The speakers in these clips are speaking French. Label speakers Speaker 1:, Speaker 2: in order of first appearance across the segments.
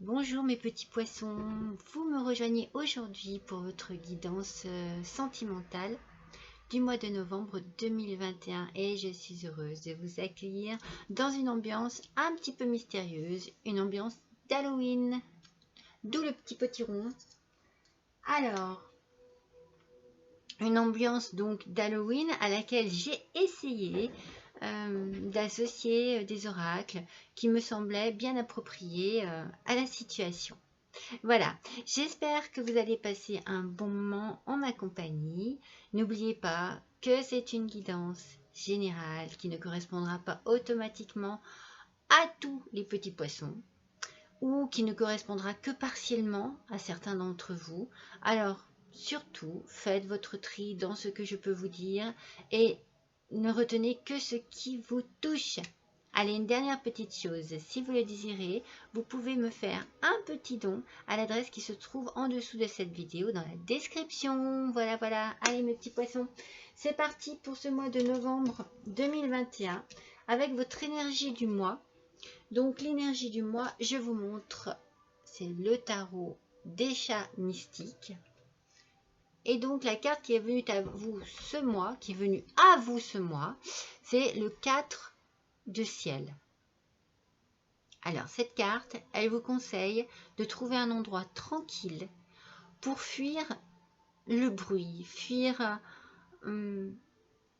Speaker 1: Bonjour mes petits poissons, vous me rejoignez aujourd'hui pour votre guidance sentimentale du mois de novembre 2021 et je suis heureuse de vous accueillir dans une ambiance un petit peu mystérieuse, une ambiance d'Halloween, d'où le petit potiron. Alors, une ambiance donc d'Halloween à laquelle j'ai essayé d'associer des oracles qui me semblaient bien appropriés à la situation. Voilà, j'espère que vous allez passer un bon moment en ma compagnie. N'oubliez pas que c'est une guidance générale qui ne correspondra pas automatiquement à tous les petits poissons ou qui ne correspondra que partiellement à certains d'entre vous. Alors, surtout, faites votre tri dans ce que je peux vous dire et ne retenez que ce qui vous touche. Allez, une dernière petite chose, si vous le désirez, vous pouvez me faire un petit don à l'adresse qui se trouve en dessous de cette vidéo dans la description. Voilà, voilà. Allez mes petits poissons, c'est parti pour ce mois de novembre 2021 avec votre énergie du mois. Donc l'énergie du mois, je vous montre, c'est le tarot des chats mystiques. Et donc la carte qui est venue à vous ce mois, c'est le 4 de ciel. Alors cette carte, elle vous conseille de trouver un endroit tranquille pour fuir le bruit, fuir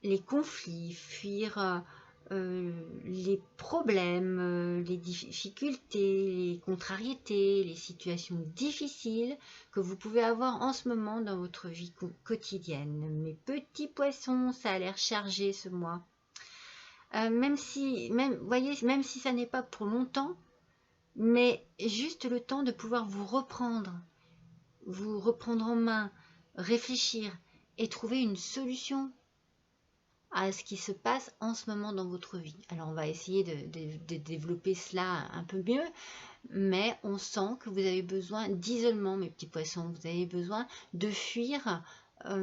Speaker 1: les conflits, fuir les problèmes, les difficultés, les contrariétés, les situations difficiles que vous pouvez avoir en ce moment dans votre vie quotidienne. Mes petits poissons, ça a l'air chargé ce mois. Même si ça n'est pas pour longtemps, mais juste le temps de pouvoir vous reprendre en main, réfléchir et trouver une solution à ce qui se passe en ce moment dans votre vie. Alors on va essayer de développer cela un peu mieux, mais on sent que vous avez besoin d'isolement, mes petits poissons. Vous avez besoin de fuir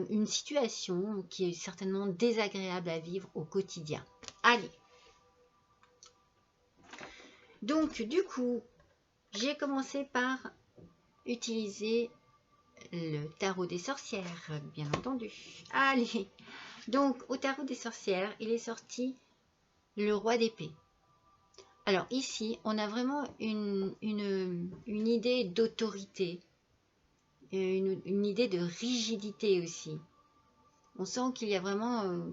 Speaker 1: une situation qui est certainement désagréable à vivre au quotidien. Allez. Donc du coup, j'ai commencé par utiliser le tarot des sorcières, bien entendu. Allez. Donc, au tarot des sorcières, il est sorti le roi d'épée. Alors ici, on a vraiment une idée d'autorité, une idée de rigidité aussi. On sent qu'il y a vraiment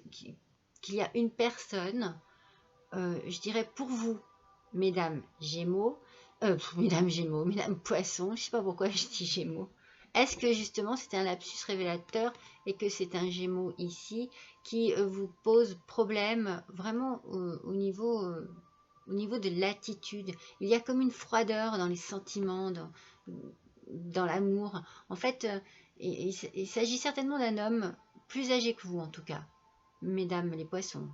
Speaker 1: qu'il y a une personne, je dirais pour vous, mesdames Gémeaux, mesdames Poissons, je ne sais pas pourquoi je dis Gémeaux. Est-ce que justement c'était un lapsus révélateur et que c'est un Gémeaux ici qui vous pose problème vraiment au niveau de l'attitude? Il y a comme une froideur dans les sentiments, dans l'amour. En fait, il s'agit certainement d'un homme plus âgé que vous en tout cas, mesdames les Poissons.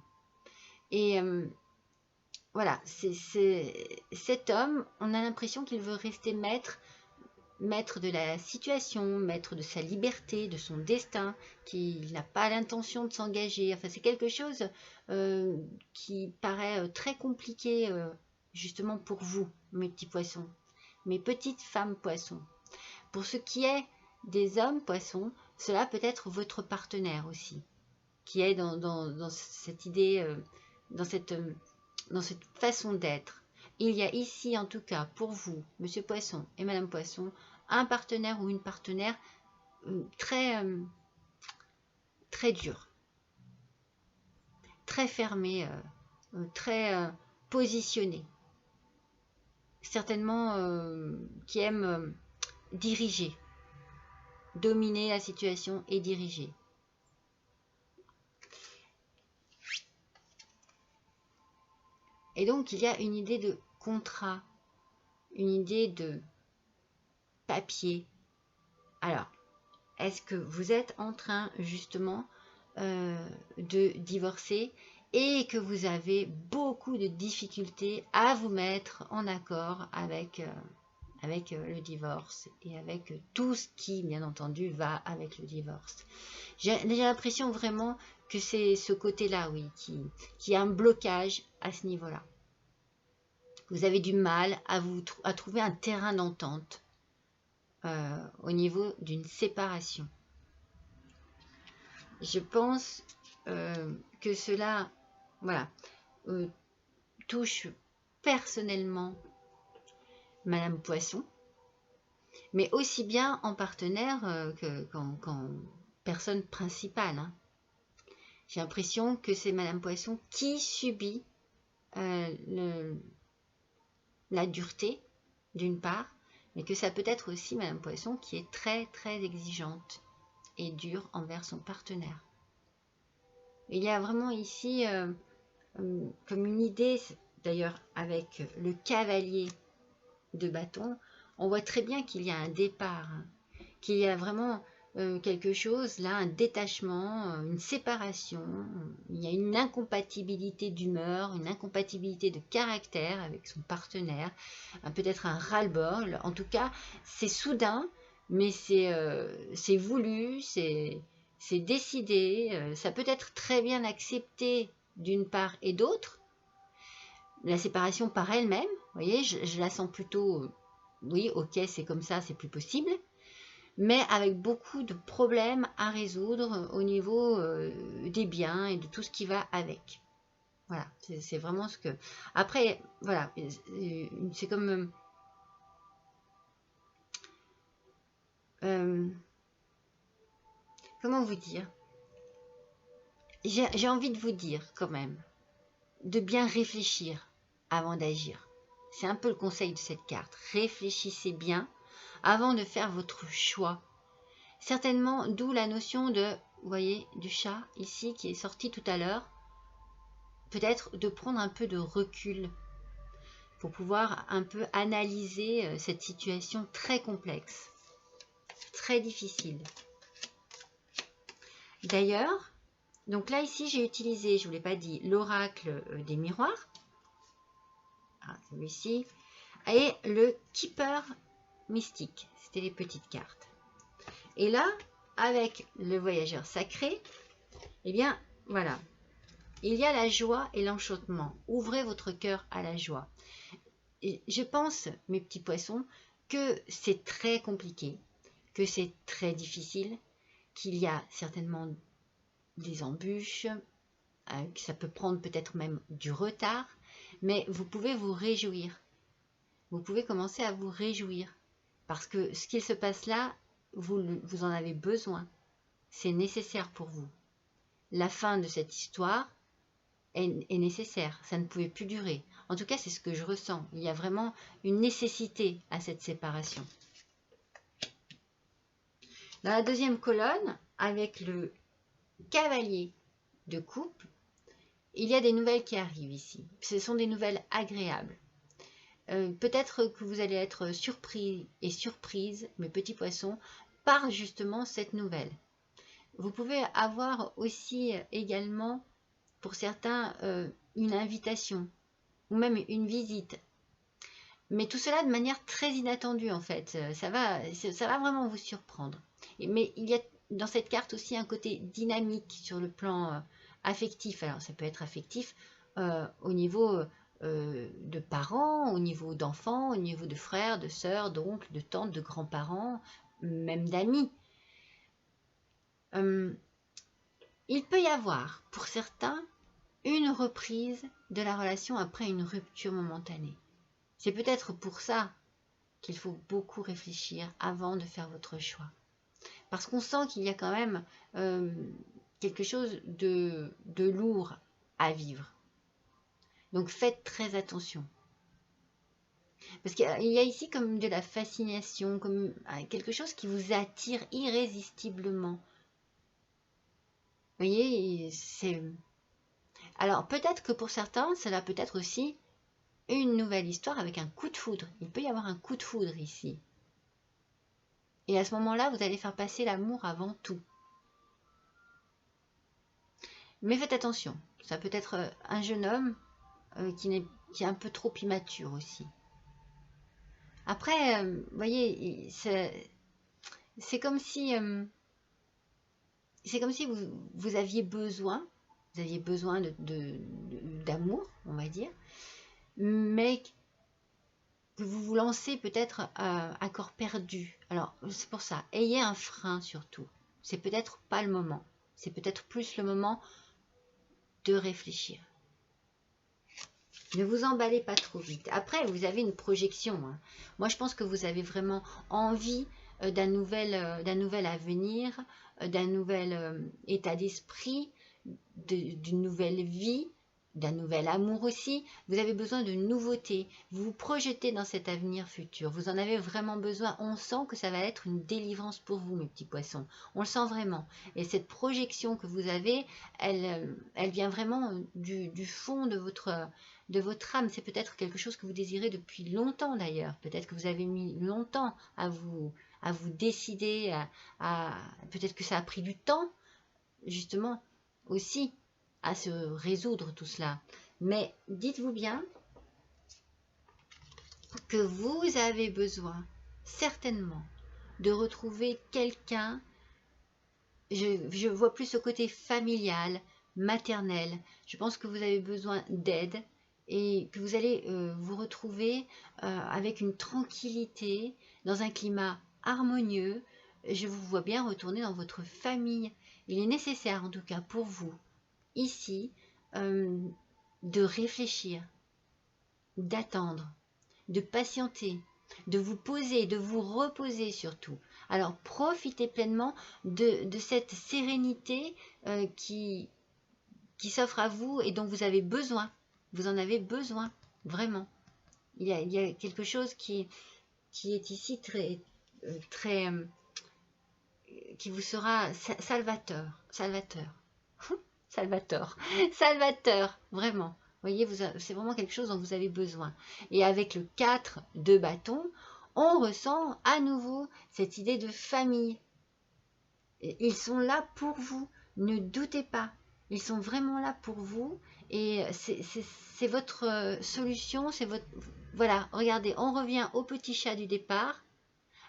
Speaker 1: Et voilà, cet homme, on a l'impression qu'il veut rester maître de la situation, maître de sa liberté, de son destin, qu'il n'a pas l'intention de s'engager. Enfin, c'est quelque chose qui paraît très compliqué justement pour vous, mes petits poissons, mes petites femmes poissons. Pour ce qui est des hommes poissons, cela peut être votre partenaire aussi, qui est dans cette idée, dans cette façon d'être. Il y a ici, en tout cas, pour vous, Monsieur Poisson et Madame Poisson, un partenaire ou une partenaire très dur, très fermé, très positionné. Certainement qui aime diriger, dominer la situation et diriger. Et donc, il y a une idée de contrat, une idée de papier. Alors, est-ce que vous êtes en train justement de divorcer et que vous avez beaucoup de difficultés à vous mettre en accord avec le divorce et avec tout ce qui, bien entendu, va avec le divorce? J'ai l'impression vraiment que c'est ce côté-là, oui, qui a un blocage à ce niveau-là. Vous avez du mal à trouver un terrain d'entente au niveau d'une séparation. Je pense que cela, voilà, touche personnellement Madame Poisson, mais aussi bien en partenaire qu'en personne principale. Hein. J'ai l'impression que c'est Madame Poisson qui subit la dureté, d'une part, mais que ça peut être aussi Madame Poisson qui est très très exigeante et dure envers son partenaire. Il y a vraiment ici comme une idée, d'ailleurs avec le cavalier de bâton, on voit très bien qu'il y a un départ, hein, qu'il y a vraiment quelque chose là, un détachement, une séparation, il y a une incompatibilité d'humeur, une incompatibilité de caractère avec son partenaire, peut-être un ras-le-bol. En tout cas, c'est soudain, mais c'est voulu, c'est décidé, ça peut être très bien accepté d'une part et d'autre. La séparation par elle-même, vous voyez, je la sens plutôt, oui, ok, c'est comme ça, c'est plus possible, mais avec beaucoup de problèmes à résoudre au niveau des biens et de tout ce qui va avec. Voilà, c'est vraiment ce que... Après, voilà, c'est comme... comment vous dire? J'ai envie de vous dire quand même, de bien réfléchir avant d'agir. C'est un peu le conseil de cette carte. Réfléchissez bien avant de faire votre choix. Certainement, d'où la notion de, vous voyez, du chat ici qui est sorti tout à l'heure. Peut-être de prendre un peu de recul pour pouvoir un peu analyser cette situation très complexe, très difficile. D'ailleurs, donc là ici j'ai utilisé, je ne vous l'ai pas dit, l'oracle des miroirs, celui-ci, et le Keeper mystique, c'était les petites cartes. Et là, avec le voyageur sacré, eh bien voilà, il y a la joie et l'enchantement. Ouvrez votre cœur à la joie. Et je pense, mes petits poissons, que c'est très compliqué, que c'est très difficile, qu'il y a certainement des embûches, que ça peut prendre peut-être même du retard, mais vous pouvez vous réjouir. Vous pouvez commencer à vous réjouir, parce que ce qu'il se passe là, vous en avez besoin. C'est nécessaire pour vous. La fin de cette histoire est nécessaire. Ça ne pouvait plus durer. En tout cas, c'est ce que je ressens. Il y a vraiment une nécessité à cette séparation. Dans la deuxième colonne, avec le cavalier de coupe, il y a des nouvelles qui arrivent ici. Ce sont des nouvelles agréables. Peut-être que vous allez être surpris et surprise, mes petits poissons, par justement cette nouvelle. Vous pouvez avoir aussi également, pour certains, une invitation ou même une visite. Mais tout cela de manière très inattendue en fait. Ça va vraiment vous surprendre. Mais il y a dans cette carte aussi un côté dynamique sur le plan affectif. Alors ça peut être affectif au niveau de parents, au niveau d'enfants, au niveau de frères, de sœurs, d'oncles, de tantes, de grands-parents, même d'amis. Il peut y avoir, pour certains, une reprise de la relation après une rupture momentanée. C'est peut-être pour ça qu'il faut beaucoup réfléchir avant de faire votre choix. Parce qu'on sent qu'il y a quand même quelque chose de lourd à vivre. Donc faites très attention. Parce qu'il y a ici comme de la fascination, comme quelque chose qui vous attire irrésistiblement. Vous voyez, c'est... Alors peut-être que pour certains, cela peut être aussi une nouvelle histoire avec un coup de foudre. Il peut y avoir un coup de foudre ici. Et à ce moment-là, vous allez faire passer l'amour avant tout. Mais faites attention, ça peut être un jeune homme qui est un peu trop immature aussi. Après, vous voyez, c'est comme si vous aviez besoin d'amour, on va dire, mais vous vous lancez peut-être à corps perdu. Alors, c'est pour ça, ayez un frein surtout. C'est peut-être pas le moment. C'est peut-être plus le moment de réfléchir. Ne vous emballez pas trop vite. Après, vous avez une projection. Hein. Moi, je pense que vous avez vraiment envie d'un nouvel avenir, d'un nouvel état d'esprit, d'une nouvelle vie, d'un nouvel amour aussi. Vous avez besoin de nouveautés. Vous vous projetez dans cet avenir futur. Vous en avez vraiment besoin. On sent que ça va être une délivrance pour vous, mes petits poissons. On le sent vraiment. Et cette projection que vous avez, elle vient vraiment du fond de votre âme. C'est peut-être quelque chose que vous désirez depuis longtemps d'ailleurs. Peut-être que vous avez mis longtemps à vous décider. Peut-être que ça a pris du temps, justement, aussi à se résoudre tout cela. Mais dites-vous bien que vous avez besoin certainement de retrouver quelqu'un. Je vois plus ce côté familial, maternel. Je pense que vous avez besoin d'aide et que vous allez vous retrouver avec une tranquillité, dans un climat harmonieux. Je vous vois bien retourner dans votre famille. Il est nécessaire, en tout cas pour vous, ici, de réfléchir, d'attendre, de patienter, de vous poser, de vous reposer surtout. Alors profitez pleinement de cette sérénité qui s'offre à vous et dont vous avez besoin. Vous en avez besoin, vraiment. Il y a quelque chose qui est ici très qui vous sera salvateur, vraiment. Vous voyez, c'est vraiment quelque chose dont vous avez besoin. Et avec le 4 de bâton, on ressent à nouveau cette idée de famille. Ils sont là pour vous, ne doutez pas. Ils sont vraiment là pour vous et c'est votre solution, c'est votre... Voilà, regardez, on revient au petit chat du départ,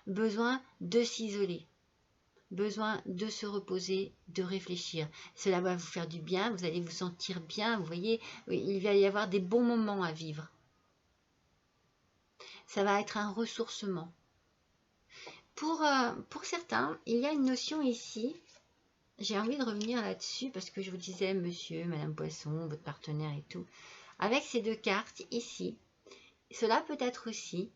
Speaker 1: besoin de s'isoler. Besoin de se reposer, de réfléchir. Cela va vous faire du bien, vous allez vous sentir bien, vous voyez, il va y avoir des bons moments à vivre. Ça va être un ressourcement. Pour certains, il y a une notion ici, j'ai envie de revenir là-dessus parce que je vous disais, monsieur, madame Poisson, votre partenaire et tout, avec ces deux cartes ici, cela peut être aussi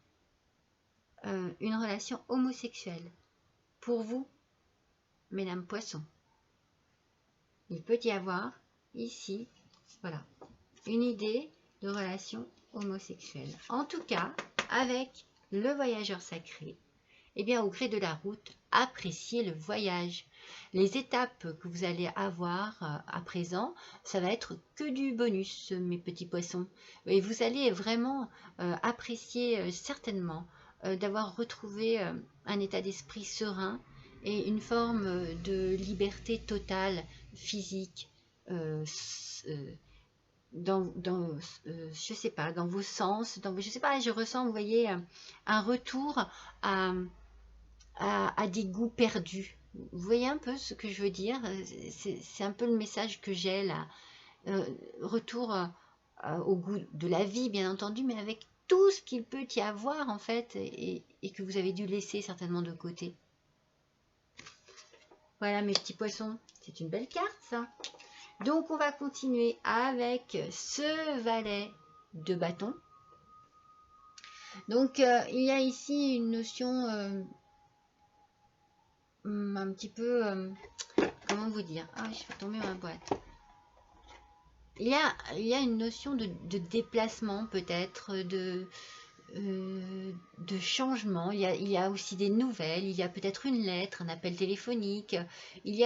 Speaker 1: une relation homosexuelle. Pour vous, mesdames Poisson, il peut y avoir ici, voilà, une idée de relation homosexuelle. En tout cas, avec le voyageur sacré, eh bien, au gré de la route, appréciez le voyage. Les étapes que vous allez avoir à présent, ça va être que du bonus, mes petits poissons. Et vous allez vraiment apprécier certainement d'avoir retrouvé un état d'esprit serein et une forme de liberté totale physique je sais pas, dans vos sens, je sais pas, je ressens, vous voyez, un retour à des goûts perdus. Vous voyez un peu ce que je veux dire? C'est un peu le message que j'ai là. Retour au goût de la vie, bien entendu, mais avec tout ce qu'il peut y avoir en fait et que vous avez dû laisser certainement de côté. Voilà mes petits poissons, c'est une belle carte ça. Donc on va continuer avec ce valet de bâton. Donc il y a ici une notion un petit peu, comment vous dire, ah je vais tomber ma boîte. Il y a une notion de déplacement peut-être, de changement. Il y a aussi des nouvelles, il y a peut-être une lettre, un appel téléphonique. Il y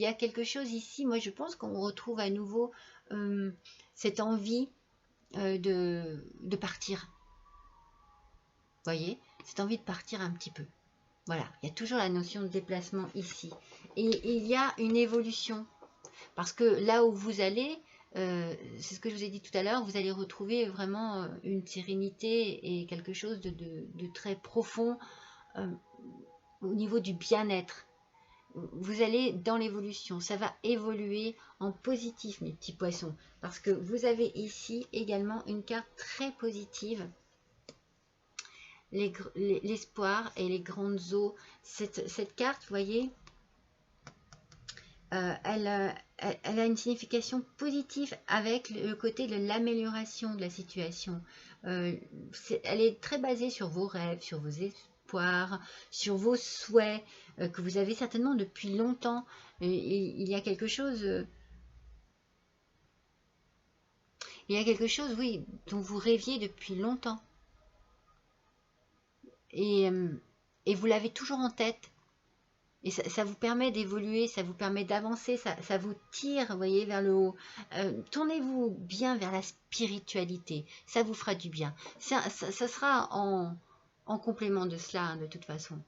Speaker 1: a quelque chose ici, moi je pense qu'on retrouve à nouveau cette envie de partir. Vous voyez, cette envie de partir un petit peu. Voilà, il y a toujours la notion de déplacement ici. Et il y a une évolution. Parce que là où vous allez, c'est ce que je vous ai dit tout à l'heure, vous allez retrouver vraiment une sérénité et quelque chose de très profond au niveau du bien-être. Vous allez dans l'évolution, ça va évoluer en positif, mes petits poissons. Parce que vous avez ici également une carte très positive. l'espoir et les grandes eaux. Cette carte, vous voyez, elle a une signification positive avec le côté de l'amélioration de la situation. Elle est très basée sur vos rêves, sur vos espoirs, sur vos souhaits que vous avez certainement depuis longtemps. Il y a quelque chose... il y a quelque chose, oui, dont vous rêviez depuis longtemps. Et vous l'avez toujours en tête. Et ça vous permet d'évoluer, ça vous permet d'avancer, ça vous tire, vous voyez, vers le haut. Tournez-vous bien vers la spiritualité, ça vous fera du bien. Ça sera en complément de cela, hein, de toute façon.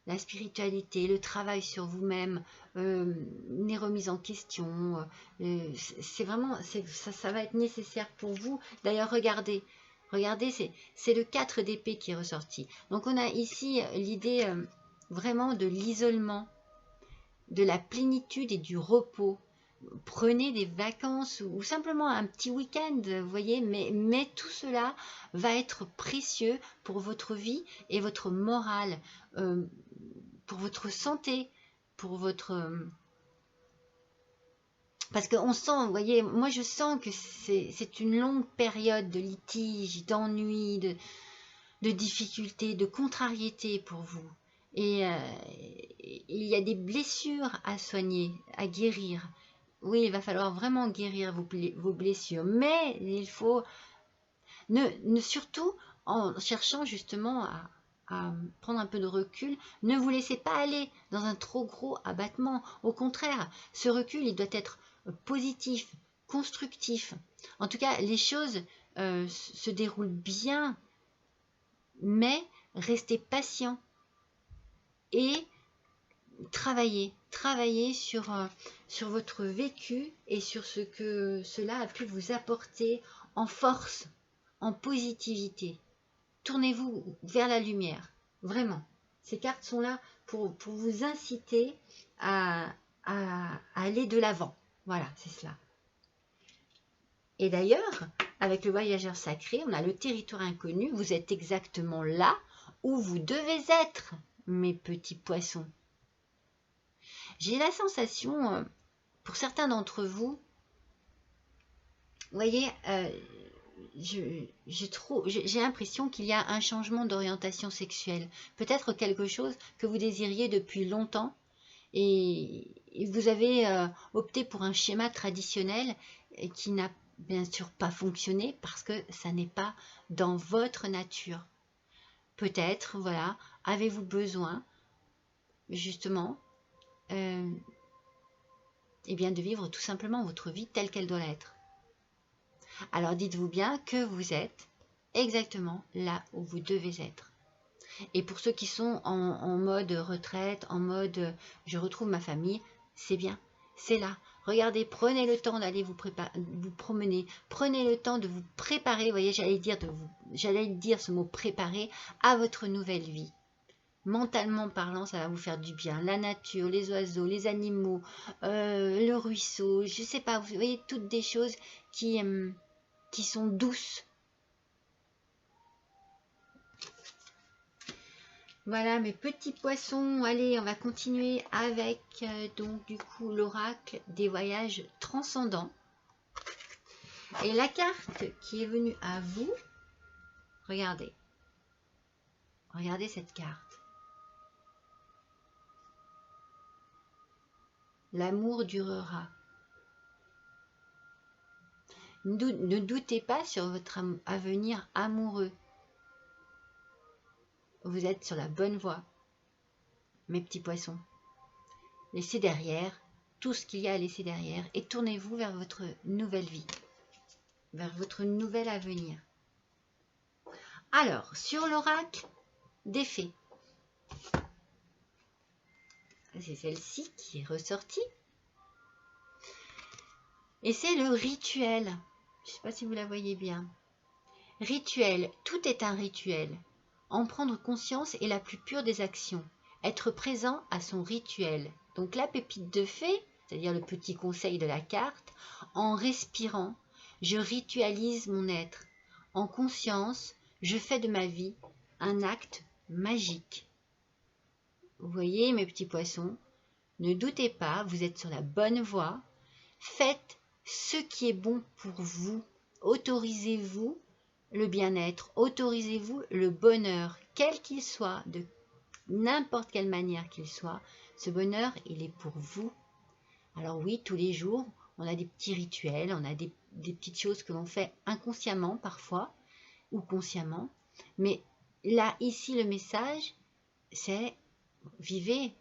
Speaker 1: La spiritualité, le travail sur vous-même, les remises en question, c'est vraiment, ça va être nécessaire pour vous. D'ailleurs, regardez, c'est le 4 d'épée qui est ressorti. Donc, on a ici l'idée... vraiment de l'isolement, de la plénitude et du repos. Prenez des vacances ou simplement un petit week-end, vous voyez, mais tout cela va être précieux pour votre vie et votre morale, pour votre santé, pour votre... Parce qu'on sent, vous voyez, moi je sens que c'est une longue période de litige, d'ennui, de difficultés, de contrariété pour vous. Et il y a des blessures à soigner, à guérir. Oui, il va falloir vraiment guérir vos blessures. Mais il faut, surtout en cherchant justement à prendre un peu de recul, ne vous laissez pas aller dans un trop gros abattement. Au contraire, ce recul, il doit être positif, constructif. En tout cas, les choses se déroulent bien, mais restez patient. Et travailler sur votre vécu et sur ce que cela a pu vous apporter en force, en positivité. Tournez-vous vers la lumière, vraiment. Ces cartes sont là pour vous inciter à aller de l'avant. Voilà, c'est cela. Et d'ailleurs, avec le voyageur sacré, on a le territoire inconnu. Vous êtes exactement là où vous devez être, mes petits poissons. J'ai la sensation, pour certains d'entre vous, vous voyez, j'ai l'impression qu'il y a un changement d'orientation sexuelle. Peut-être quelque chose que vous désiriez depuis longtemps et vous avez opté pour un schéma traditionnel qui n'a bien sûr pas fonctionné parce que ça n'est pas dans votre nature. Peut-être, voilà, avez-vous besoin, justement, eh bien de vivre tout simplement votre vie telle qu'elle doit être. Alors dites-vous bien que vous êtes exactement là où vous devez être. Et pour ceux qui sont en mode retraite, en mode je retrouve ma famille, c'est bien, c'est là. Regardez, prenez le temps d'aller vous promener, prenez le temps de vous préparer, vous voyez, j'allais dire ce mot préparer à votre nouvelle vie. Mentalement parlant, ça va vous faire du bien. La nature, les oiseaux, les animaux, le ruisseau, je sais pas, vous voyez, toutes des choses qui sont douces. Voilà mes petits poissons. Allez, on va continuer avec donc du coup l'oracle des voyages transcendants. Et la carte qui est venue à vous, regardez. Regardez cette carte. L'amour durera. Ne doutez pas sur votre avenir amoureux. Vous êtes sur la bonne voie, mes petits poissons. Laissez derrière tout ce qu'il y a à laisser derrière et tournez-vous vers votre nouvelle vie, vers votre nouvel avenir. Alors, sur l'oracle des fées, c'est celle-ci qui est ressortie. Et c'est le rituel. Je ne sais pas si vous la voyez bien. Rituel, tout est un rituel. En prendre conscience est la plus pure des actions. Être présent à son rituel. Donc la pépite de fée, c'est-à-dire le petit conseil de la carte, en respirant, je ritualise mon être. En conscience, je fais de ma vie un acte magique. Vous voyez mes petits poissons, ne doutez pas, vous êtes sur la bonne voie. Faites ce qui est bon pour vous. Autorisez-vous le bien-être, autorisez-vous le bonheur, quel qu'il soit, de n'importe quelle manière qu'il soit. Ce bonheur, il est pour vous. Alors oui, tous les jours, on a des petits rituels, on a des petites choses que l'on fait inconsciemment parfois, ou consciemment. Mais là, ici, le message, c'est vivez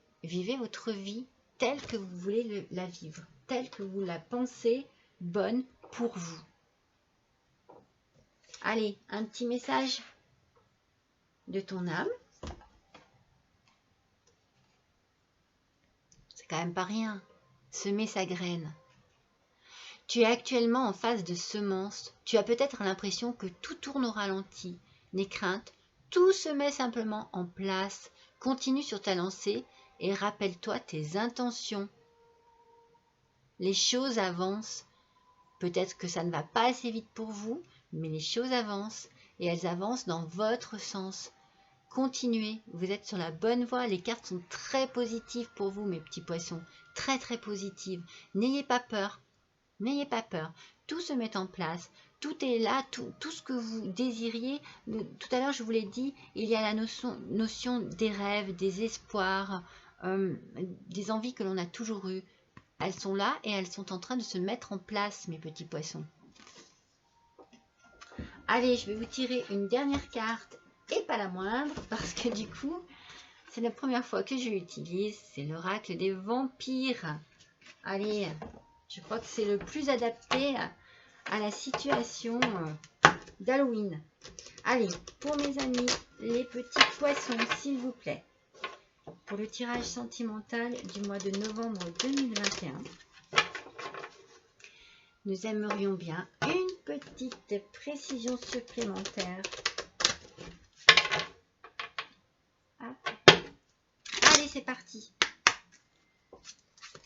Speaker 1: votre vie telle que vous voulez la vivre, telle que vous la pensez bonne pour vous. Allez, un petit message de ton âme. C'est quand même pas rien. Semer sa graine. Tu es actuellement en phase de semence. Tu as peut-être l'impression que tout tourne au ralenti. N'aie crainte, tout se met simplement en place. Continue sur ta lancée et rappelle-toi tes intentions. Les choses avancent. Peut-être que ça ne va pas assez vite pour vous, mais les choses avancent et elles avancent dans votre sens. Continuez, vous êtes sur la bonne voie. Les cartes sont très positives pour vous, mes petits poissons. Très très positives. N'ayez pas peur. N'ayez pas peur. Tout se met en place. Tout est là, tout ce que vous désiriez. Tout à l'heure, je vous l'ai dit, il y a la notion des rêves, des espoirs, des envies que l'on a toujours eues. Elles sont là et elles sont en train de se mettre en place, mes petits poissons. Allez, je vais vous tirer une dernière carte, et pas la moindre, parce que du coup, c'est la première fois que je l'utilise. C'est l'oracle des vampires. Allez, je crois que c'est le plus adapté à la situation d'Halloween. Allez, pour mes amis, les petits poissons, s'il vous plaît. Pour le tirage sentimental du mois de novembre 2021, nous aimerions bien une petite précision supplémentaire. Hop. Allez, c'est parti.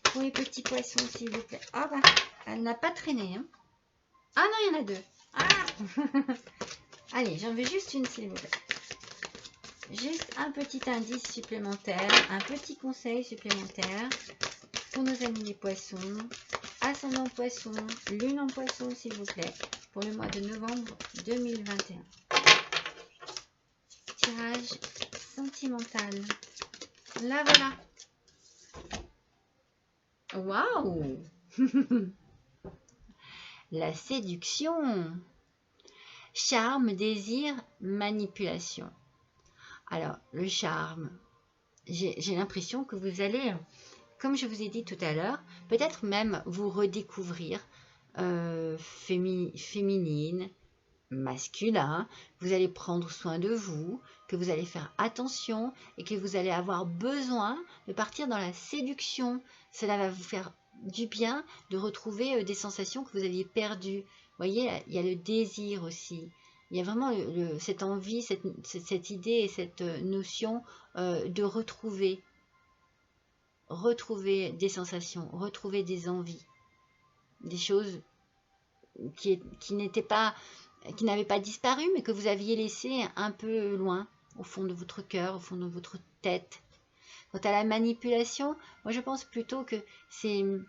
Speaker 1: Pour les petits poissons, s'il vous plaît. Ah bah, elle n'a pas traîné. Hein. Ah non, il y en a deux. Ah. Allez, j'en veux juste une, s'il vous plaît. Juste un petit indice supplémentaire, un petit conseil supplémentaire pour nos amis les poissons, ascendant poisson, lune en poisson s'il vous plaît, pour le mois de novembre 2021. Tirage sentimental. Là voilà. Waouh. La séduction. Charme, désir, manipulation. Alors, le charme, j'ai l'impression que vous allez, comme je vous ai dit tout à l'heure, peut-être même vous redécouvrir féminine, masculin, vous allez prendre soin de vous, que vous allez faire attention et que vous allez avoir besoin de partir dans la séduction. Cela va vous faire du bien de retrouver des sensations que vous aviez perdues. Vous voyez, il y a le désir aussi. Il y a vraiment cette envie, cette idée et cette notion de retrouver des sensations, retrouver des envies, des choses qui n'avaient pas disparu, mais que vous aviez laissé un peu loin, au fond de votre cœur, au fond de votre tête. Quant à la manipulation, moi je pense plutôt que c'est une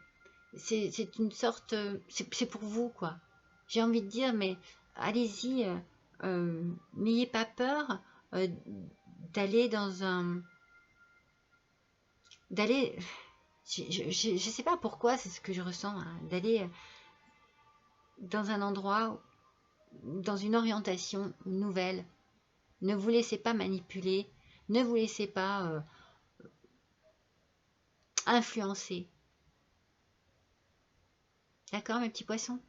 Speaker 1: sorte, c'est pour vous quoi. J'ai envie de dire, mais allez-y, n'ayez pas peur d'aller dans un... je sais pas pourquoi, c'est ce que je ressens, hein, d'aller dans un endroit, dans une orientation nouvelle. Ne vous laissez pas manipuler, ne vous laissez pas influencer. D'accord, mes petits poissons?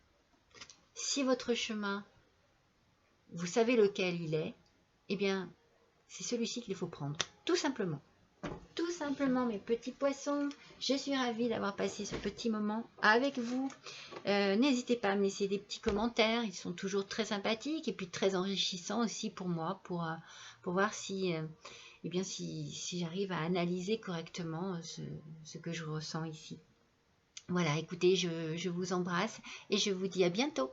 Speaker 1: Si votre chemin, vous savez lequel il est, eh bien, c'est celui-ci qu'il faut prendre, tout simplement. Tout simplement, mes petits poissons, je suis ravie d'avoir passé ce petit moment avec vous. N'hésitez pas à me laisser des petits commentaires, ils sont toujours très sympathiques et puis très enrichissants aussi pour moi, pour voir si, eh bien, si j'arrive à analyser correctement ce que je ressens ici. Voilà, écoutez, je vous embrasse et je vous dis à bientôt.